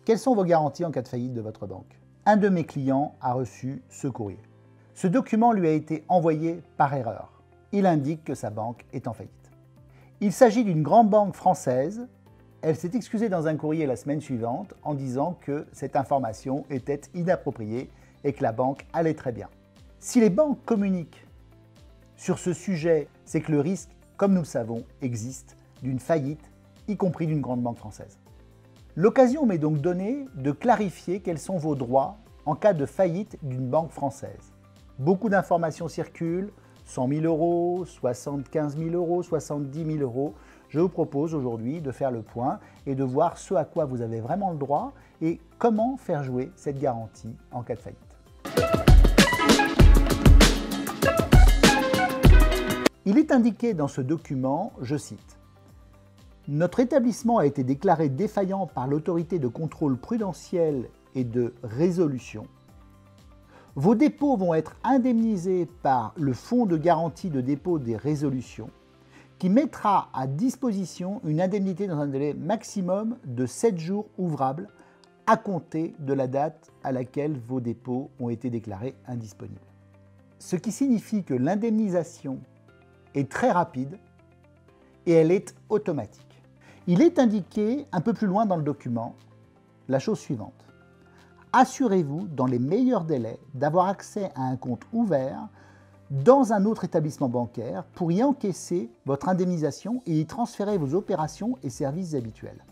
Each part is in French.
Quelles sont vos garanties en cas de faillite de votre banque? Un de mes clients a reçu ce courrier. Ce document lui a été envoyé par erreur. Il indique que sa banque est en faillite. Il s'agit d'une grande banque française. Elle s'est excusée dans un courrier la semaine suivante en disant que cette information était inappropriée et que la banque allait très bien. Si les banques communiquent sur ce sujet, c'est que le risque, comme nous le savons, existe d'une faillite, y compris d'une grande banque française. L'occasion m'est donc donnée de clarifier quels sont vos droits en cas de faillite d'une banque française. Beaucoup d'informations circulent, 100 000 euros, 75 000 euros, 70 000 euros. Je vous propose aujourd'hui de faire le point et de voir ce à quoi vous avez vraiment le droit et comment faire jouer cette garantie en cas de faillite. Il est indiqué dans ce document, je cite, « Notre établissement a été déclaré défaillant par l'autorité de contrôle prudentiel et de résolution. Vos dépôts vont être indemnisés par le Fonds de garantie de dépôt des résolutions qui mettra à disposition une indemnité dans un délai maximum de 7 jours ouvrables à compter de la date à laquelle vos dépôts ont été déclarés indisponibles. » Ce qui signifie que l'indemnisation est très rapide et elle est automatique. Il est indiqué un peu plus loin dans le document la chose suivante. Assurez-vous dans les meilleurs délais d'avoir accès à un compte ouvert dans un autre établissement bancaire pour y encaisser votre indemnisation et y transférer vos opérations et services habituels.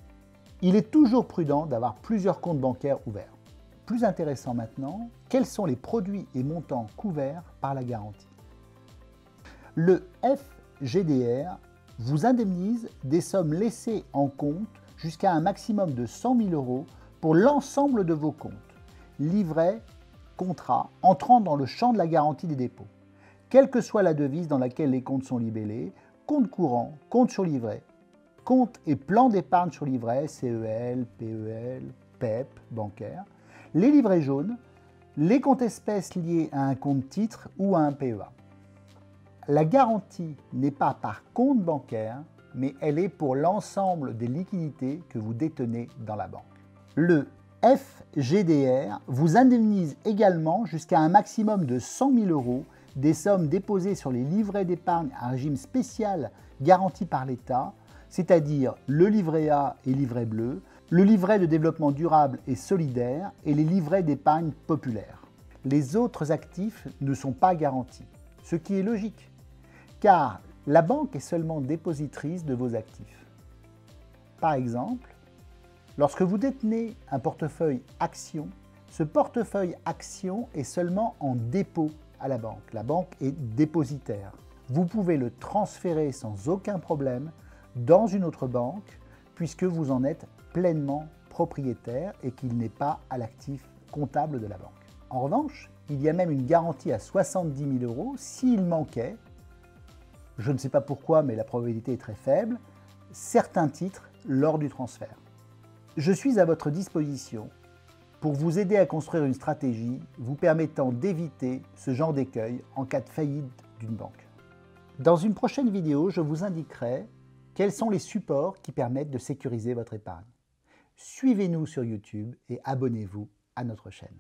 Il est toujours prudent d'avoir plusieurs comptes bancaires ouverts. Plus intéressant maintenant, quels sont les produits et montants couverts par la garantie? Le FGDR vous indemnise des sommes laissées en compte jusqu'à un maximum de 100 000 euros pour l'ensemble de vos comptes, livrets, contrats, entrant dans le champ de la garantie des dépôts. Quelle que soit la devise dans laquelle les comptes sont libellés, compte courant, compte sur livret, compte et plan d'épargne sur livret, CEL, PEL, PEP, bancaire, les livrets jaunes, les comptes espèces liés à un compte titre ou à un PEA. La garantie n'est pas par compte bancaire, mais elle est pour l'ensemble des liquidités que vous détenez dans la banque. Le FGDR vous indemnise également jusqu'à un maximum de 100 000 euros des sommes déposées sur les livrets d'épargne à régime spécial garanti par l'État, c'est-à-dire le livret A et livret bleu, le livret de développement durable et solidaire et les livrets d'épargne populaire. Les autres actifs ne sont pas garantis, ce qui est logique, car la banque est seulement dépositrice de vos actifs. Par exemple, lorsque vous détenez un portefeuille actions, ce portefeuille actions est seulement en dépôt à la banque. La banque est dépositaire. Vous pouvez le transférer sans aucun problème dans une autre banque puisque vous en êtes pleinement propriétaire et qu'il n'est pas à l'actif comptable de la banque. En revanche, il y a même une garantie à 70 000 euros s'il manquait, je ne sais pas pourquoi, mais la probabilité est très faible, certains titres lors du transfert. Je suis à votre disposition pour vous aider à construire une stratégie vous permettant d'éviter ce genre d'écueil en cas de faillite d'une banque. Dans une prochaine vidéo, je vous indiquerai quels sont les supports qui permettent de sécuriser votre épargne. Suivez-nous sur YouTube et abonnez-vous à notre chaîne.